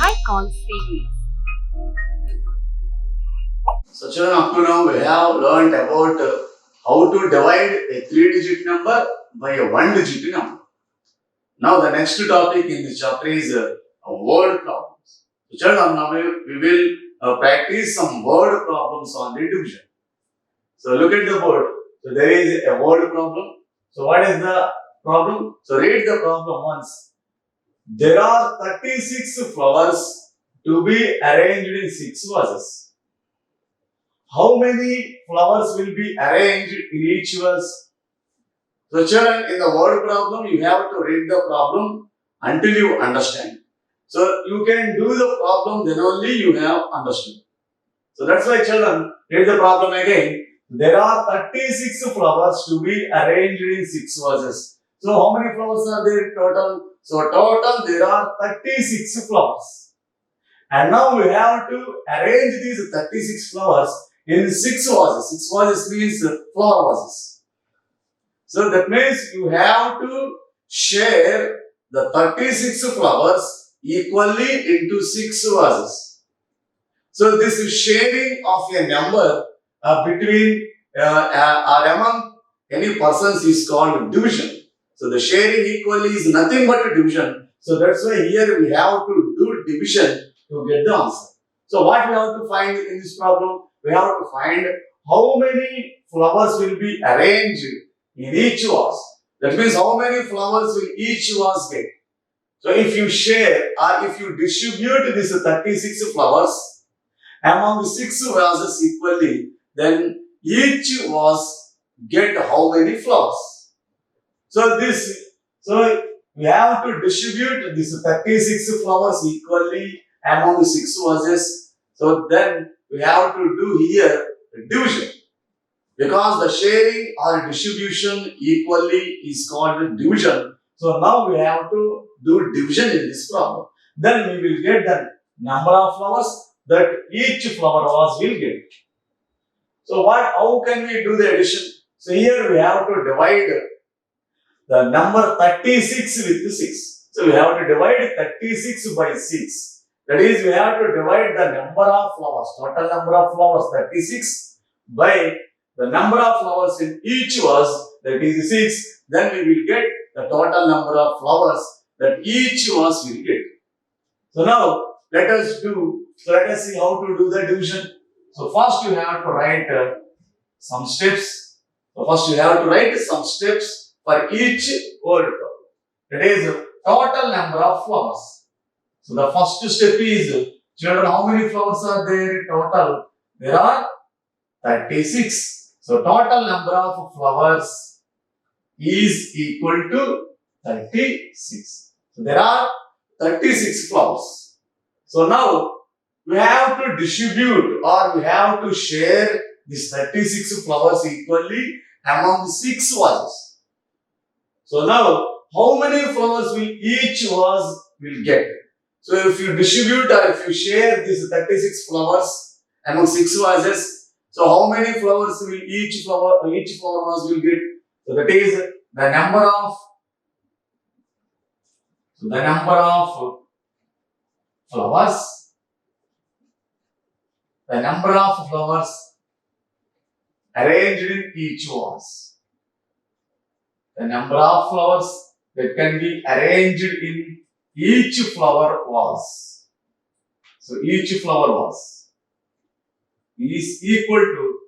high call series. So children, up to now we have learnt about how to divide a 3-digit number by a 1-digit number. Now the next topic in this chapter is word problems. So children, now we will practice some word problems on the division. So look at the board. So there is a word problem. So what is the problem? So read the problem once. There are 36 flowers to be arranged in 6 vases. How many flowers will be arranged in each vase? So children, in the word problem, you have to read the problem until you understand. So you can do the problem, then only you have understood. So that's why children, read the problem again. There are 36 flowers to be arranged in 6 vases. So how many flowers are there total? So total there are 36 flowers. And now we have to arrange these 36 flowers in 6 vases. 6 vases means flower vases. So that means you have to share the 36 flowers equally into 6 vases. So this sharing of a number between or among any persons is called division. So the sharing equally is nothing but a division. So that's why here we have to do division to get the answer. So what we have to find in this problem? We have to find how many flowers will be arranged in each vase. That means how many flowers will each vase get. So if you share or if you distribute this 36 flowers among 6 vases equally, then each vase get how many flowers. So we have to distribute this 36 flowers equally among 6 vases. So then we have to do here division. Because the sharing or distribution equally is called division. So now we have to do division in this problem. Then we will get the number of flowers that each flower vase will get. So how can we do the addition? So here we have to divide the number 36 with 6. So we have to divide 36 by 6. That is, we have to divide the number of flowers, total number of flowers 36 by the number of flowers in each vase, that is 6. Then we will get the total number of flowers that each vase will get. So now let us see how to do the division. So first you have to write some steps. So first you have to write some steps for each word problem. That is total number of flowers. So the first step is, children, how many flowers are there total? There are 36. So total number of flowers is equal to 36. So there are 36 flowers. So now we have to distribute or we have to share these 36 flowers equally among 6 vases. So now how many flowers will each vase will get? So if you distribute or if you share these 36 flowers among 6 vases, so how many flowers will each flower vase will get? So that is the number of flowers. The number of flowers arranged in each vase. The number of flowers that can be arranged in each flower vase. So each flower vase is equal to,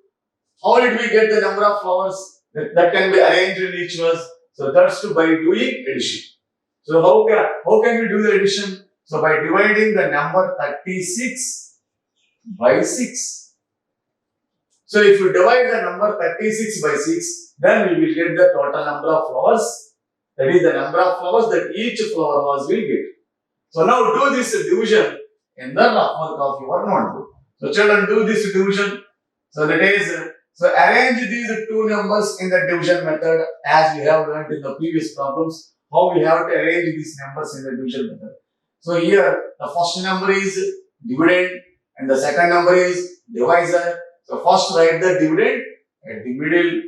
how did we get the number of flowers that can be arranged in each vase? So that's by doing addition. So how can we do the addition? So by dividing the number 36 by 6. So if you divide the number 36 by 6, then we will get the total number of flowers. That is the number of flowers that each flower vase will get. So now do this division in the rough work of your notebook. So children, do this division. So that is, so arrange these two numbers in the division method as we have learned in the previous problems. How we have to arrange these numbers in the division method. So here the first number is dividend and the second number is divisor. So first write the dividend at the middle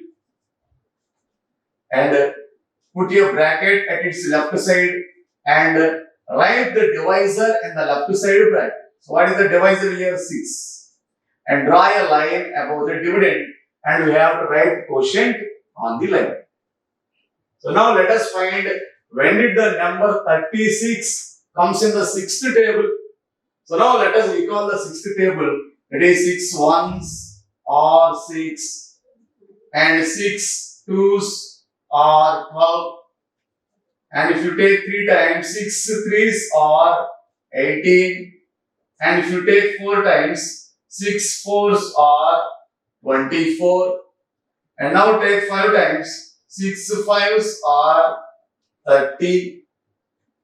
and put your bracket at its left side and write the divisor in the left side bracket. So what is the divisor here? 6. And draw a line above the dividend, and we have to write quotient on the line. So now let us find when did the number 36 comes in the 6th table. So now let us recall the 6th table. It is 6 ones or 6 and 6 twos or 12. And if you take 3 times, 6 threes are 18. And if you take 4 times, 6 fours are 24. And now take 5 times, 6 fives are 30.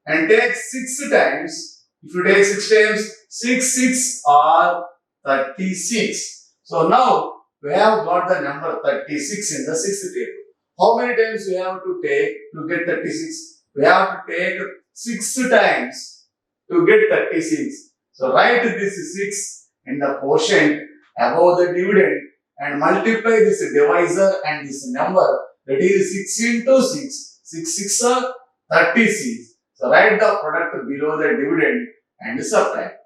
And take 6 times, if you take 6 times, 6 six are 36. So now we have got the number 36 in the 6th table. How many times we have to take to get 36? We have to take 6 times to get 36. So write this 6 in the quotient above the dividend and multiply this divisor and this number, that is 6 into 6. 6 6 are 36. So write the product below the dividend and subtract.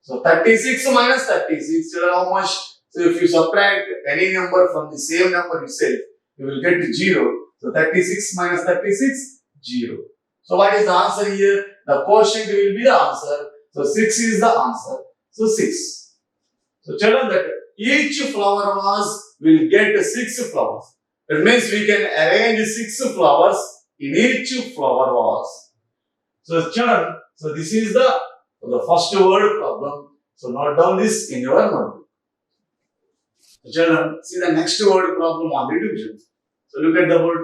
So 36 minus 36, how much? So if you subtract any number from the same number itself, you will get 0. So 36 minus 36, 0. So what is the answer here? The quotient will be the answer. So 6 is the answer. So 6. So children, that each flower vase will get 6 flowers. That means we can arrange 6 flowers in each flower vase. So children, so this is the first word problem. So note down this in your notebook. So children, see the next word problem on the division. So look at the board.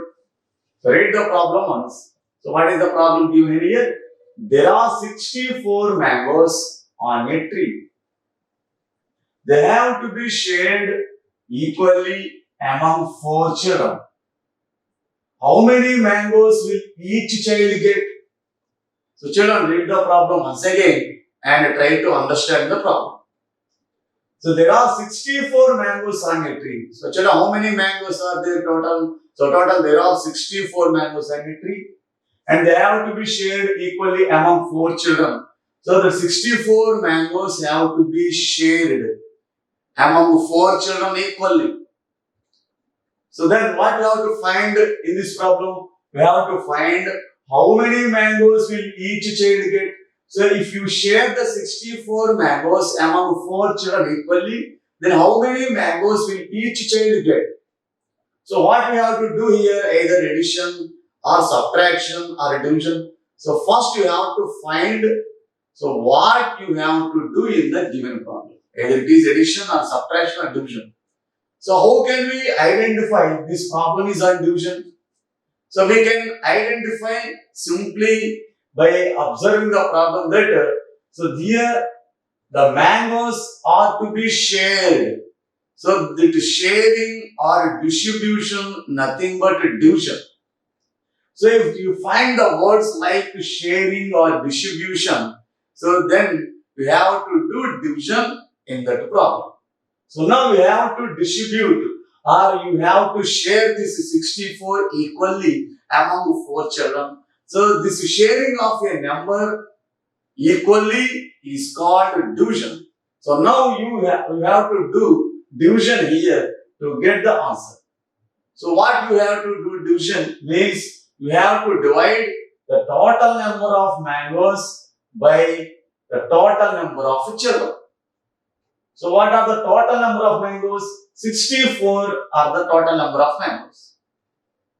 So read the problem once. So what is the problem given here? There are 64 mangoes on a tree. They have to be shared equally among 4 children. How many mangoes will each child get? So children, read the problem once again and try to understand the problem. So there are 64 mangoes on a tree. So children, how many mangoes are there total? So total there are 64 mangoes on a tree. And they have to be shared equally among 4 children. So the 64 mangoes have to be shared among 4 children equally. So then what we have to find in this problem? We have to find how many mangoes will each child get. So if you share the 64 mangoes among 4 children equally, then how many mangoes will each child get? So what we have to do here, either addition or subtraction or division. So first you have to find what you have to do in the given problem. Either it is addition or subtraction or division. So how can we identify this problem is on division? So we can identify simply by observing the problem that so here the mangoes are to be shared. So the sharing or distribution, nothing but division. So if you find the words like sharing or distribution, so then we have to do division in that problem. So now we have to distribute or you have to share this 64 equally among 4 children. So this sharing of a number equally is called division. So now you have to do division here to get the answer. So what you have to do division means you have to divide the total number of mangoes by the total number of children. So what are the total number of mangoes? 64 are the total number of mangoes.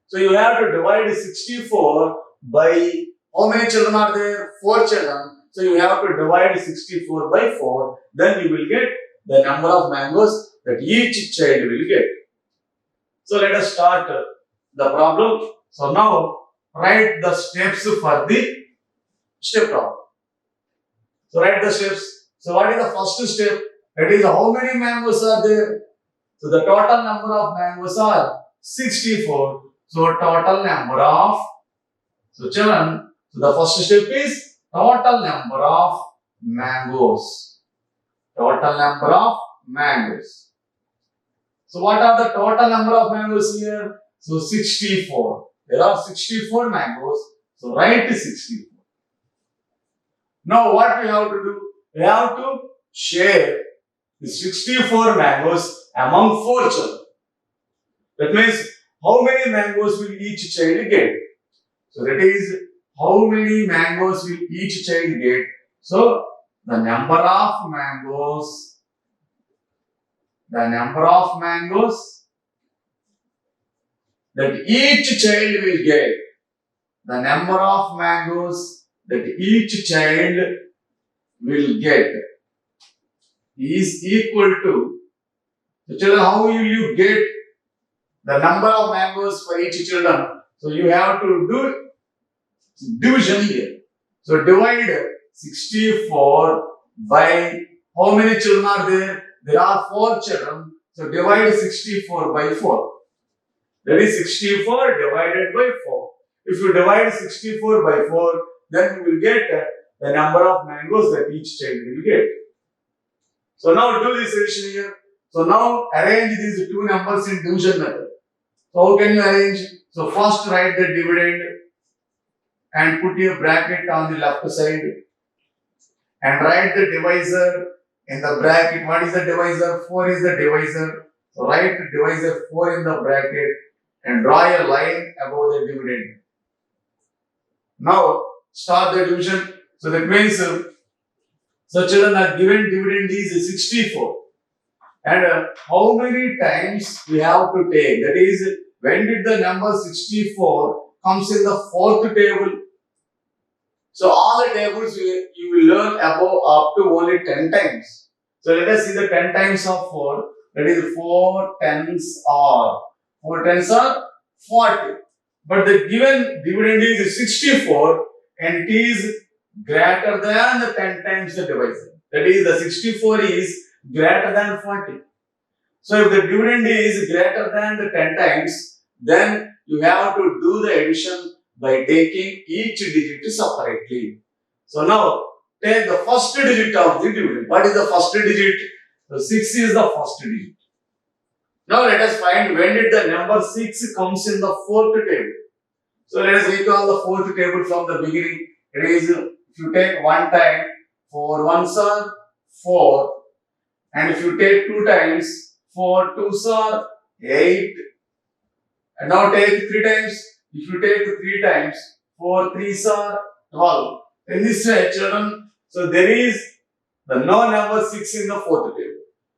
So you have to divide 64 by how many children are there? 4 children. So you have to divide 64 by 4. Then you will get the number of mangoes that each child will get. So let us start the problem. So now write the steps for the step problem. So write the steps. So what is the first step? That is how many mangoes are there? So the total number of mangoes are 64. So total number of, so children, so the first step is total number of mangoes. Total number of mangoes. So what are the total number of mangoes here? So 64. There are 64 mangoes. So write 64. Now what we have to do? We have to share the 64 mangoes among 4 children. That means how many mangoes will each child get? So that is how many mangoes will each child get? So the number of mangoes that each child will get, the number of mangoes that each child will get is equal to, so children, how will you get the number of mangoes for each children? So you have to do division here. So divide 64 by, how many children are there? There are 4 children. So divide 64 by 4. That is 64 divided by 4. If you divide 64 by 4, then you will get the number of mangoes that each child will get. So now do this addition here. So now arrange these 2 numbers in division method. So how can you arrange? So first write the dividend and put a bracket on the left side and write the divisor in the bracket. What is the divisor? 4 is the divisor. So write divisor 4 in the bracket and draw a line above the dividend. Now start the division. So that means, so children, are given dividend is 64. And how many times we have to take? That is, when did the number 64 comes in the 4th table? So all the tables you will learn above up to only 10 times. So let us see the 10 times of 4. That is 4 tens are 40. But the given dividend is 64 and it is greater than the 10 times the divisor. That is, the 64 is greater than 40. So if the dividend is greater than the 10 times, then you have to do the addition by taking each digit separately. So now take the first digit of the dividend. What is the first digit? So 6 is the first digit. Now let us find when did the number 6 comes in the 4th table. So let us recall the 4th table from the beginning. It is, if you take 1 time, 4 ones are 4. And if you take 2 times, 4 twos are 8. And now take 3 times. If you take 3 times, 4 threes are 12. In this way, children, so there is the no number 6 in the 4th table.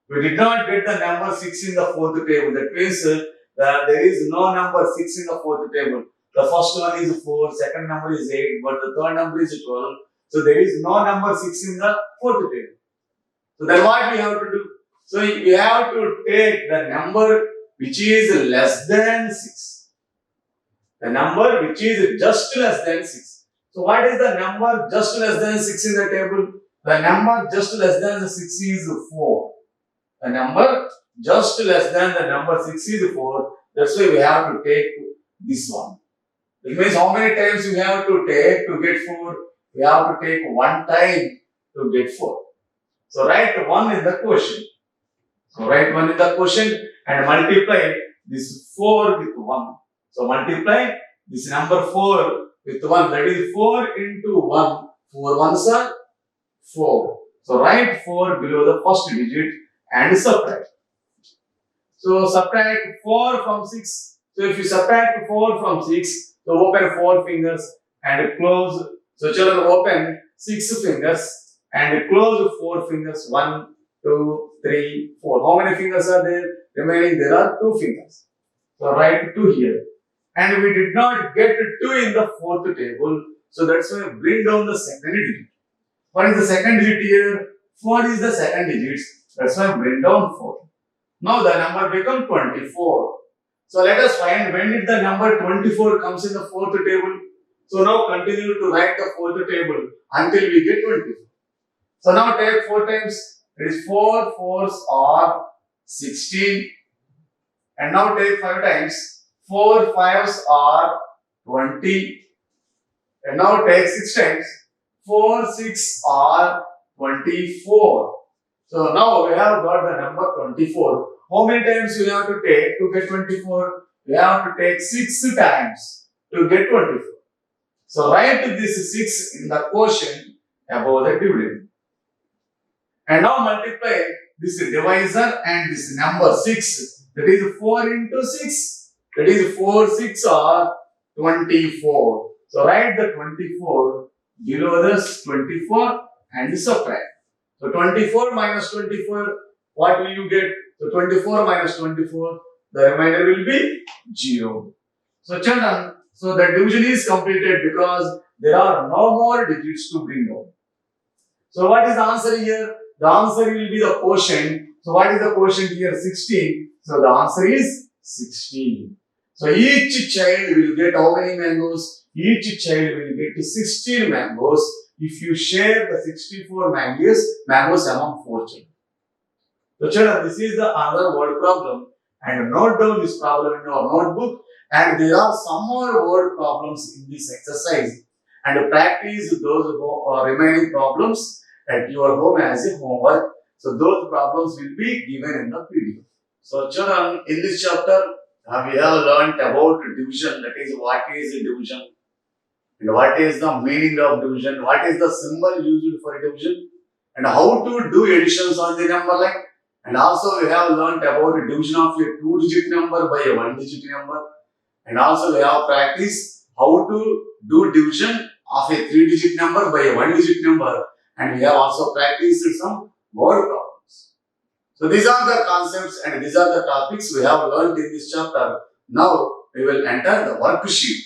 We did not get the number 6 in the 4th table. That means that there is no number 6 in the 4th table. The first one is 4, second number is 8, but the third number is 12. So there is no number 6 in the 4th table. So then what we have to do? So we have to take the number which is less than 6. The number which is just less than 6. So what is the number just less than 6 in the table? The number just less than the 6 is 4. The number just less than the number 6 is 4. That's why we have to take this one. It means how many times you have to take to get 4? We have to take 1 time to get 4. So write 1 in the quotient. So write 1 in the quotient and multiply this 4 with 1. So multiply this number 4 with 1. That is 4 into 1. 4 ones are 4. So write 4 below the first digit and subtract. So subtract 4 from 6. So if you subtract 4 from 6, so open 4 fingers and close. So children, open 6 fingers and close 4 fingers. 1, 2, 3, 4. How many fingers are there? Remaining there are 2 fingers. So write 2 here. And we did not get 2 in the 4th table. So that's why bring down the second digit. What is the second digit here? 4 is the second digit. That's why bring down 4. Now the number becomes 24. So let us find when did the number 24 comes in the 4th table. So now continue to write the 4th table until we get 24. So now take 4 times. It is 4 4s are 16. And now take 5 times. 4 5s are 20. And now take 6 times. 4 6 are 24. So now we have got the number 24. How many times you have to take to get 24? We have to take 6 times to get 24. So write this 6 in the quotient above the dividend. And now multiply this divisor and this number 6. That is 4 into 6. That is 4 6 are 24. So write the 24 below this 24 and subtract. So 24 minus 24, what will you get? So 24 minus 24, the remainder will be 0. So children, so the division is completed because there are no more digits to bring out. So what is the answer here? The answer will be the quotient. So what is the quotient here? 16. So the answer is 16. So each child will get how many mangoes? Each child will get 16 mangoes if you share the 64 mangoes among 4 children. So children, this is the another word problem, and note down this problem in your notebook. And there are some more word problems in this exercise, and practice those remaining problems at your home as a homework. So those problems will be given in the PDF. So children, in this chapter, we have learned about division, that is what is division, and what is the meaning of division, what is the symbol used for division, and how to do additions on the number line. And also we have learned about division of a 2-digit number by a 1-digit number. And also we have practiced how to do division of a 3-digit number by a 1-digit number. And we have also practiced some word problems. So these are the concepts and these are the topics we have learned in this chapter. Now we will enter the worksheet.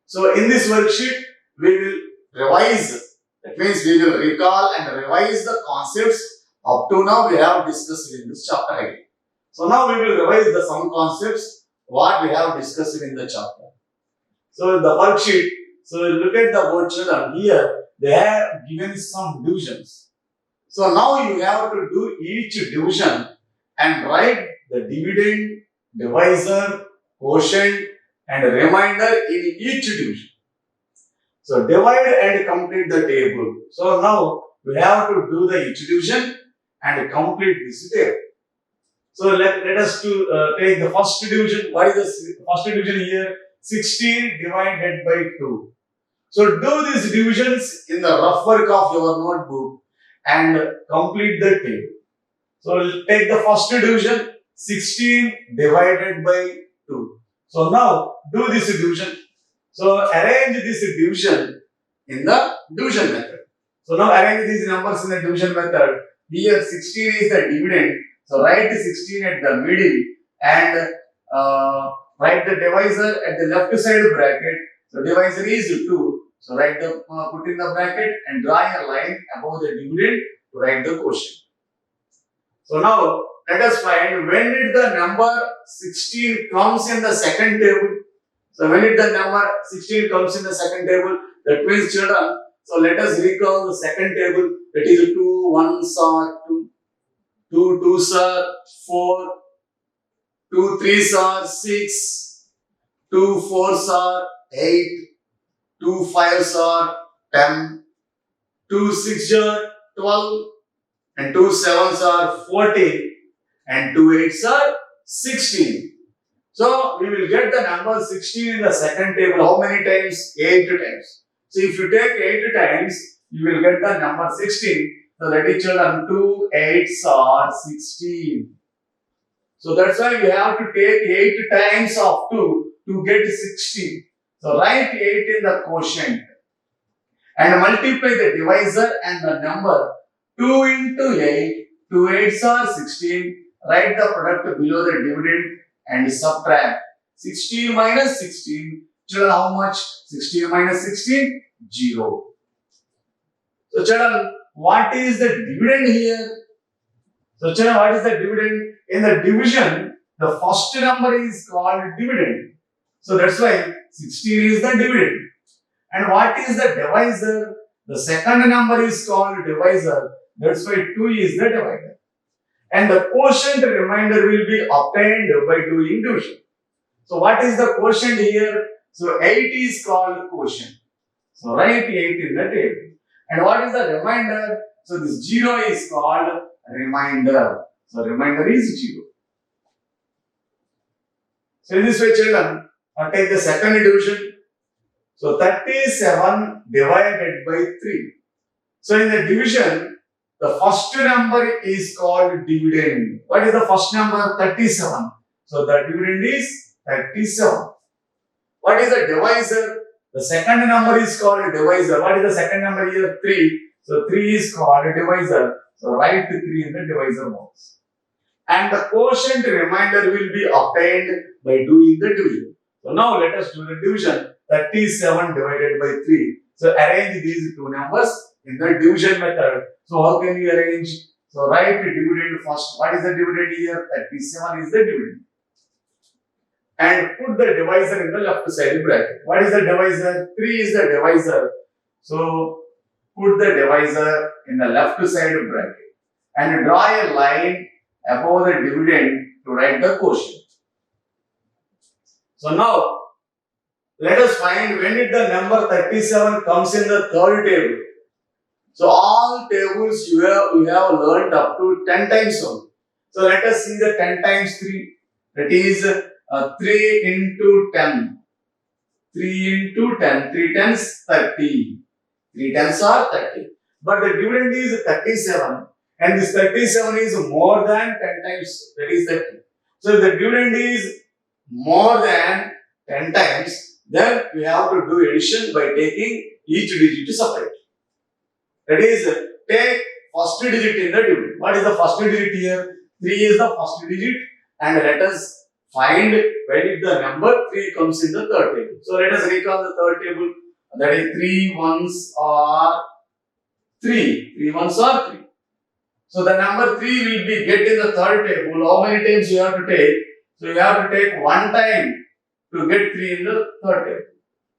So in this worksheet, we will revise. That means we will recall and revise the concepts up to now we have discussed in this chapter again. So now we will revise the some concepts what we have discussed in the chapter. So in the worksheet, so look at the board children here, they have given some divisions. So now you have to do each division and write the dividend, divisor, quotient and remainder in each division. So divide and complete the table. So now we have to do the each division and complete this table. So let us take the first division. What is the first division here? 16 divided by 2. So do these divisions in the rough work of your notebook and complete the table. So we'll take the first division, 16 divided by 2. So now do this division. So arrange this division in the division method. So now arrange these numbers in the division method. Here 16 is the dividend. So write 16 at the middle and write the divisor at the left side bracket. So divisor is 2. So write the put in the bracket and draw a line above the dividend to write the quotient. So now let us find when did the number 16 comes in the second table. So when did the number 16 comes in the second table, that means children, so let us recall the second table, that is 2 1s are 2, 2 2s are 4, 2 3s are 6, 2 4s are 8, 2 5s are 10, 2 6s are 12, and 2 7s are 14, and 2 8s are 16. So we will get the number 16 in the second table. How many times? 8 times. So if you take 8 times, you will get the number 16. So that is children, 2 8s are 16. So that's why we have to take 8 times of 2 to get 16. So write 8 in the quotient and multiply the divisor and the number 2 into 8. 2 8s are 16. Write the product below the dividend and subtract. 16 minus 16. Children, how much? 16 minus 16? 0. So children, what is the dividend here? So children, what is the dividend? In the division, the first number is called dividend. So that's why 16 is the dividend. And what is the divisor? The second number is called divisor. That's why 2 is the divider. And the quotient remainder will be obtained by doing division. So what is the quotient here? So 8 is called quotient. So write 8 in the table. And what is the remainder? So this 0 is called remainder. So remainder is 0. So in this way children, take the second division. So 37 divided by 3. So in the division, the first number is called dividend. What is the first number? 37. So the dividend is 37. What is the divisor? The second number is called a divisor. What is the second number here? 3. So 3 is called a divisor. So write 3 in the divisor box. And the quotient remainder will be obtained by doing the division. So now let us do the division. 37 divided by 3. So arrange these two numbers in the division method. So how can we arrange? So write dividend first. What is the dividend here? 37 is the dividend. And put the divisor in the left side bracket. What is the divisor? 3 is the divisor. So put the divisor in the left side bracket. And draw a line above the dividend to write the quotient. So now, let us find when did the number 37 comes in the third table. So all tables you have learnt up to 10 times only. So let us see the 10 times 3. That is 3 into 10. 3 into 10. 3 tens 30. 3 tens are 30. But the dividend is 37. And this 37 is more than 10 times. That is 30. So if the dividend is more than 10 times, then we have to do addition by taking each digit separate. That is, take first digit in the dividend. What is the first digit here? 3 is the first digit, and let us find where did the number 3 comes in the third table. So let us recall the third table. That is 3 ones are 3. 3 ones are 3. So the number 3 will be get in the third table. How many times you have to take? So you have to take one time to get 3 in the third table.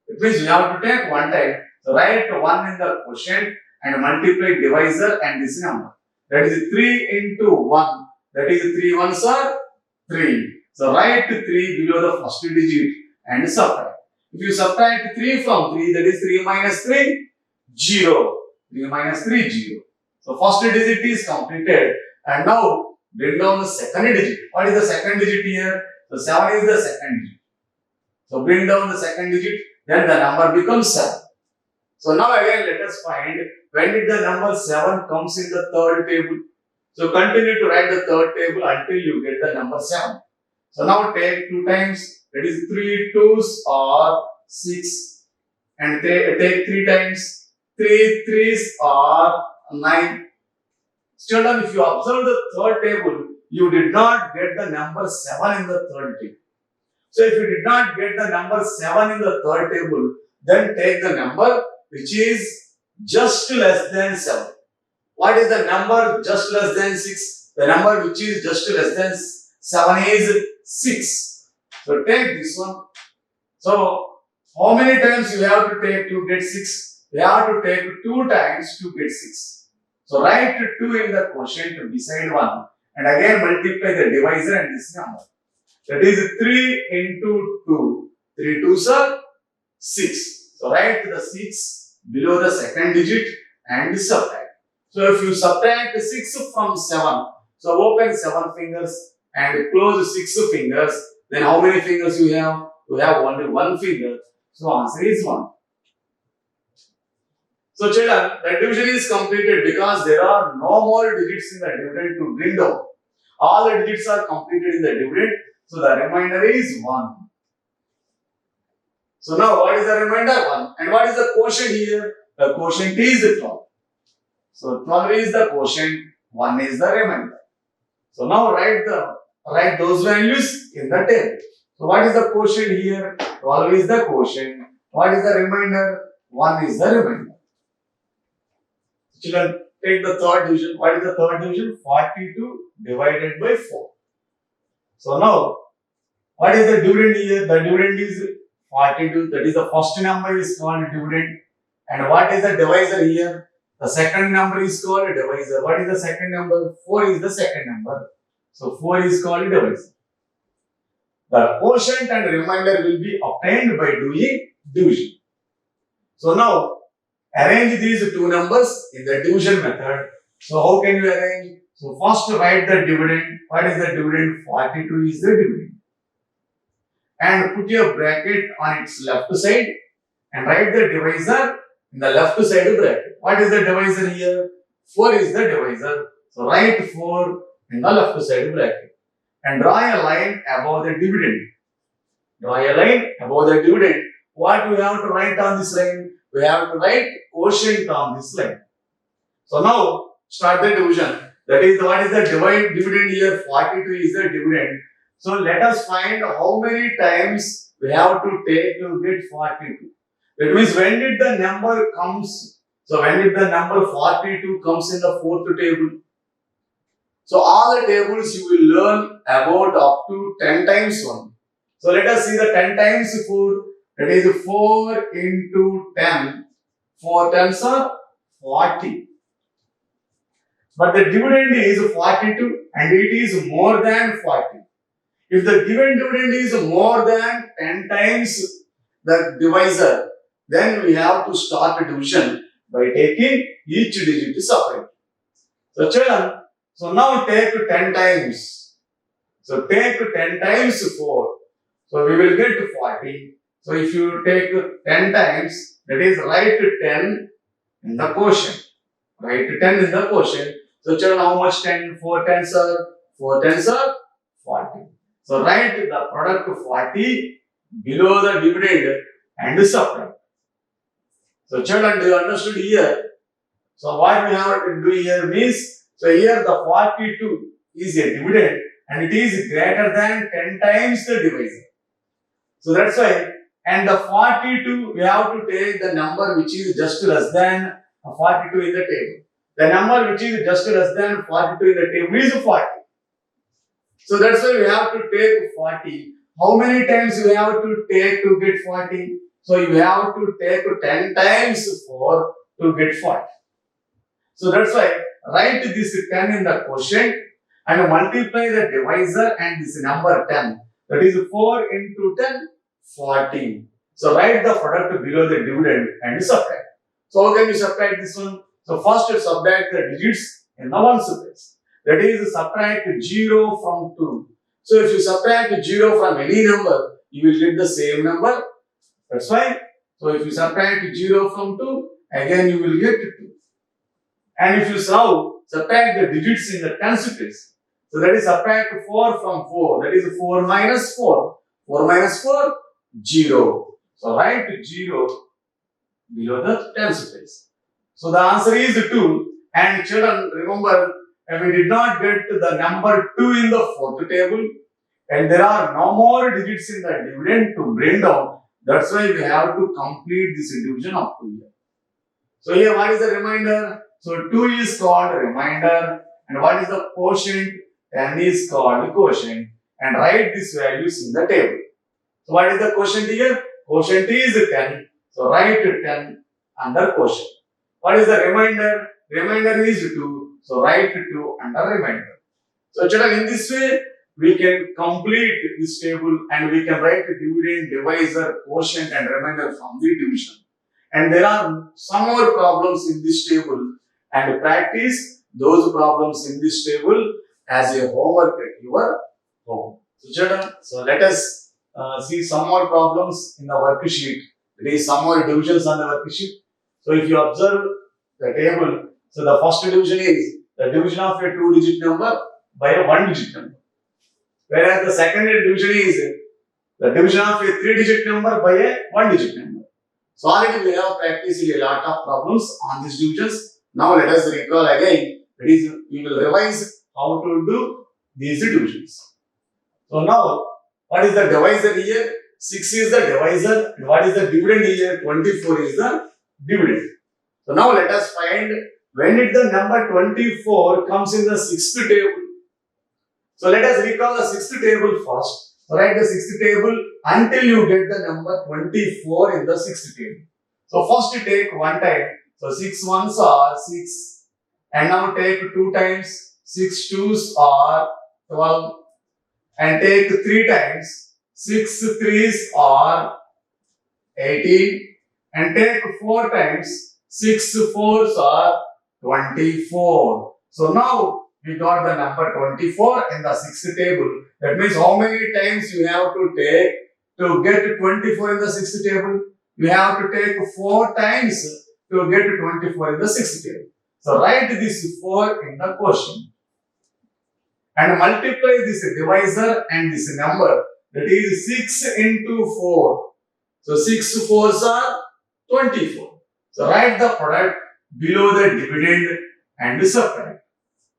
It means you have to take one time. So write 1 in the quotient and multiply divisor and this number. That is 3 into 1. That is 3 ones are 3. So write 3 below the first digit and subtract. If you subtract 3 from 3, that is 3 minus 3, 0. 3 minus 3, 0. So first digit is completed, and now bring down the second digit. What is the second digit here? So 7 is the second digit. So bring down the second digit, then the number becomes 7. So now again let us find when did the number 7 comes in the third table. So continue to write the third table until you get the number 7. So now take 2 times, that is 3 twos are 6, and take 3 times, 3 threes are 9. Children, if you observe the third table, you did not get the number 7 in the third table. So if you did not get the number 7 in the third table, then take the number which is just less than 7. What is the number just less than 6? The number which is just less than 7 is 6. So take this one. So how many times you have to take to get 6? You have to take 2 times to get 6. So write 2 in the quotient beside 1 and again multiply the divisor and this number. That is 3 into 2. 3 twos are 6. So write the 6 below the second digit and subtract. So if you subtract 6 from 7, so open 7 fingers and close 6 fingers, then how many fingers you have? You have only 1 finger. So answer is 1. So children, the division is completed because there are no more digits in the dividend to bring down. All the digits are completed in the dividend. So the remainder is 1. So now what is the remainder? 1. And what is the quotient here? The quotient is 12. So 12 is the quotient, 1 is the remainder. So now write those values in the table. So what is the quotient here? 12 is the quotient. What is the remainder? 1 is the remainder. Children, take the third division. What is the third division? 42 divided by 4. So now, what is the dividend here? The dividend is 42. That is the first number is called dividend. And what is the divisor here? The second number is called divisor. What is the second number? 4 is the second number. So 4 is called divisor. The quotient and remainder will be obtained by doing division. So now, arrange these two numbers in the division method. So how can you arrange? So first write the dividend. What is the dividend? 42 is the dividend. And put your bracket on its left side and write the divisor in the left side bracket. What is the divisor here? 4 is the divisor. So write 4 in the left side bracket. And draw a line above the dividend. Draw a line above the dividend. What we have to write on this line? We have to write quotient on this line. So now start the division. That is, what is the dividend here? 42 is the dividend. So let us find how many times we have to take to get 42. That means when did the number comes? So when did the number 42 comes in the fourth table? So all the tables you will learn about up to 10 times one. So let us see the 10 times 4. That is 4 into 10. 4 times are 40. But the dividend is 42 and it is more than 40. If the given dividend is more than 10 times the divisor, then we have to start a division by taking each digit separate. So children, so now take 10 times. So take 10 times 4. So we will get 40. So if you take 10 times, that is write 10 in the quotient. Write 10 in the quotient. So children, how much 10? 4 tens are? 4 tens are 40. So write the product 40 below the dividend and subtract. So children, do you understood here? So what we have to do here means, so here the 42 is a dividend and it is greater than 10 times the divisor. So that's why, and the 42 we have to take the number which is just less than 42 in the table. The number which is just less than 42 in the table is 40. So that's why we have to take 40. How many times we have to take to get 40? So you have to take 10 times 4 to get 40. So that's why write this 10 in the quotient and multiply the divisor and this number 10. That is 4 into 10, 40. So write the product below the dividend and subtract. So how can you subtract this one? So first you subtract the digits in the ones place. That is subtract 0 from 2. So if you subtract 0 from any number, you will get the same number. That's why. So if you subtract 0 from 2, again you will get 2. And if you subtract the digits in the tens place, so that is subtract 4 from 4. That is 4 minus 4. 4 minus 4, 0. So write 0 below the tens place. So the answer is 2. And children, remember, we did not get the number 2 in the fourth table. And there are no more digits in the dividend to bring down. That's why we have to complete this division up to here. So here, what is the remainder? So 2 is called remainder. And what is the quotient? 10 is called quotient. And write these values in the table. So what is the quotient here? Quotient is 10. So write 10 under quotient. What is the remainder? Remainder is 2. So write 2 under remainder. So children, in this way, we can complete this table and we can write dividend, divisor, quotient and remainder from the division. And there are some more problems in this table and practice those problems in this table as a homework at your home. So children, so let us see some more problems in the worksheet. There is some more divisions on the worksheet. So if you observe the table, so the first division is the division of a 2-digit number by a 1-digit number. Whereas the second division is the division of a 3-digit number by a 1-digit number. So already we have practiced a lot of problems on these divisions. Now let us recall again. That is, we will revise how to do these divisions. So now, what is the divisor here? 6 is the divisor. And what is the dividend here? 24 is the dividend. So now let us find when did the number 24 comes in the 6th table. So let us recall the 6th table first. So write the 6th table until you get the number 24 in the 6th table. So first you take 1 time. So 6 ones are 6. And now take 2 times. 6 twos are 12. And take 3 times. 6 threes are 18. And take 4 times. 6 fours are 24. So now we got the number 24 in the 6th table. That means how many times you have to take to get 24 in the 6th table? You have to take 4 times to get 24 in the sixth table. So write this 4 in the quotient and multiply this divisor and this number, that is 6 into 4. So 6 fours are 24. So write the product below the dividend and subtract.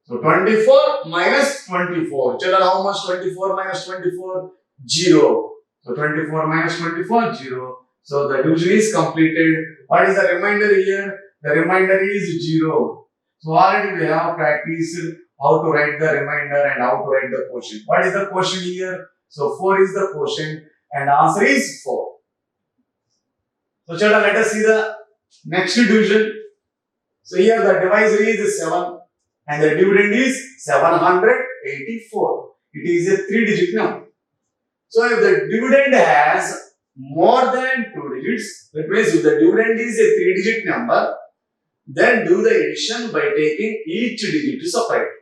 So 24 minus 24. Children, how much 24 minus 24? 0. So 24 minus 24, 0. So the division is completed. What is the remainder here? The remainder is 0. So already we have practiced how to write the remainder and how to write the quotient. What is the quotient here? So 4 is the quotient and the answer is 4. So children, let us see the next division. So here the divisor is 7 and the dividend is 784. It is a 3-digit number. So if the dividend has more than 2 digits, that means if the dividend is a 3-digit number, then do the addition by taking each digit separately.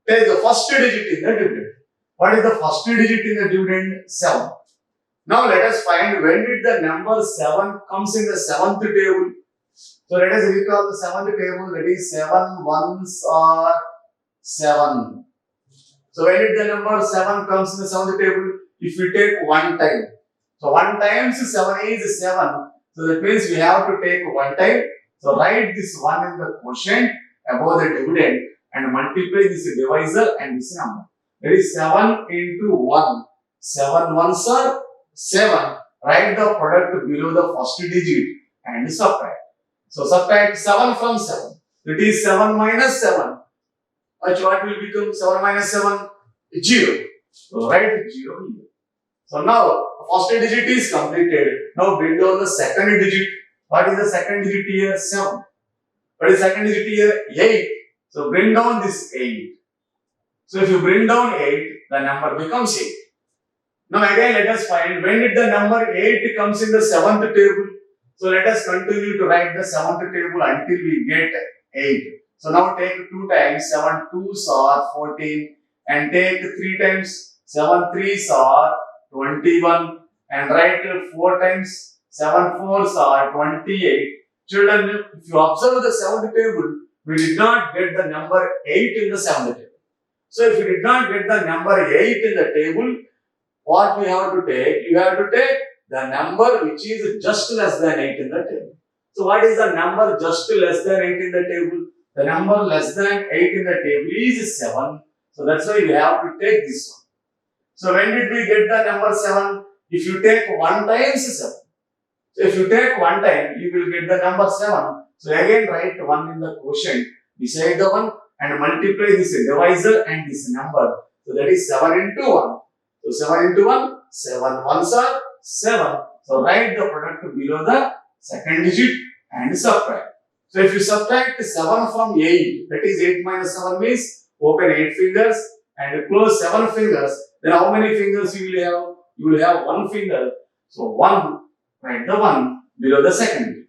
Take the first digit in the dividend. What is the first digit in the dividend? 7. Now let us find when did the number 7 comes in the 7th table. So let us recall the 7th table, that is 7 ones are 7. So when did the number 7 comes in the 7th table? If we take 1 time. So 1 times 7 is 7. So that means we have to take 1 time. So write this 1 in the quotient above the dividend and multiply this divisor and this number. That is 7 into 1. 7 ones are 7. Write the product below the first digit and subtract. So subtract 7 from 7. That is 7 minus 7. What will become 7 minus 7? 0. So write 0 here. So now first digit is completed. Now bring down the second digit. What is the second digit here? 7. What is the second digit here? 8. So bring down this 8. So if you bring down 8, the number becomes 8. Now again let us find when did the number 8 comes in the 7th table. So let us continue to write the 7th table until we get 8. So now take 2 times, 7 2s are 14 and take 3 times, 7 3s are 21 and write 4 times, 7 4s are 28. Children, if you observe the 7th table, we did not get the number 8 in the 7th table. So if you did not get the number 8 in the table, what we have to take? You have to take the number which is just less than 8 in the table. So what is the number just less than 8 in the table? The number less than 8 in the table is 7. So that's why we have to take this one. So when did we get the number 7? If you take 1 times 7. So if you take 1 time, you will get the number 7. So again write 1 in the quotient beside the 1 and multiply this divisor and this number. So that is 7 into 1. So 7 into 1, 7 ones are 7. So write the product below the second digit and subtract. So if you subtract 7 from 8, that is 8 minus 7 means open 8 fingers and close 7 fingers. Then how many fingers you will have? You will have 1 finger. So 1, write the 1 below the second digit.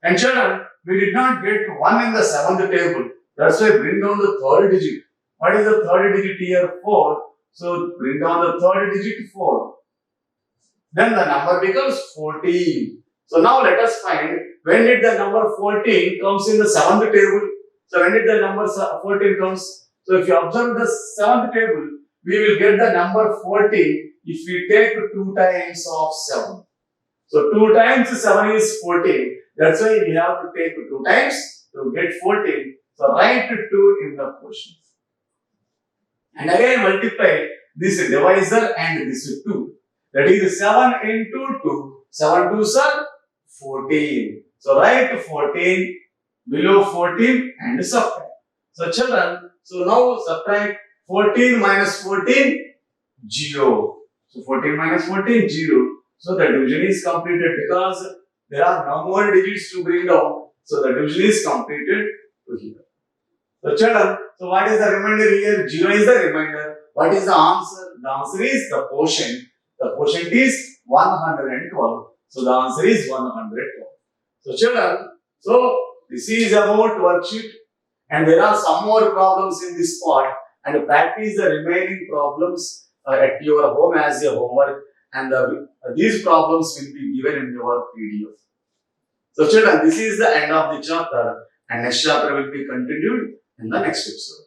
And children, we did not get 1 in the 7th table. That's why bring down the third digit. What is the third digit here? 4. So bring down the third digit 4. Then the number becomes 14. So now let us find when did the number 14 comes in the 7th table. So when did the number 14 comes? So if you observe the 7th table, we will get the number 14 if we take 2 times of 7. So 2 times 7 is 14. That's why we have to take 2 times to get 14. So write 2 in the quotient. And again multiply this divisor and this 2. That is 7 into 2. 7 2s are 14. So write 14 below 14 and subtract. So children, so now subtract 14 minus 14, 0. So 14 minus 14, 0. So the division is completed because there are no more digits to bring down. So the division is completed to here. So children, so what is the remainder here? 0 is the remainder. What is the answer? The answer is the quotient. The quotient is 112. So the answer is 112. So children, so this is about worksheet and there are some more problems in this part and practice the remaining problems at your home as a homework and these problems will be given in your PDF. So children, this is the end of the chapter, and next chapter will be continued in the next episode.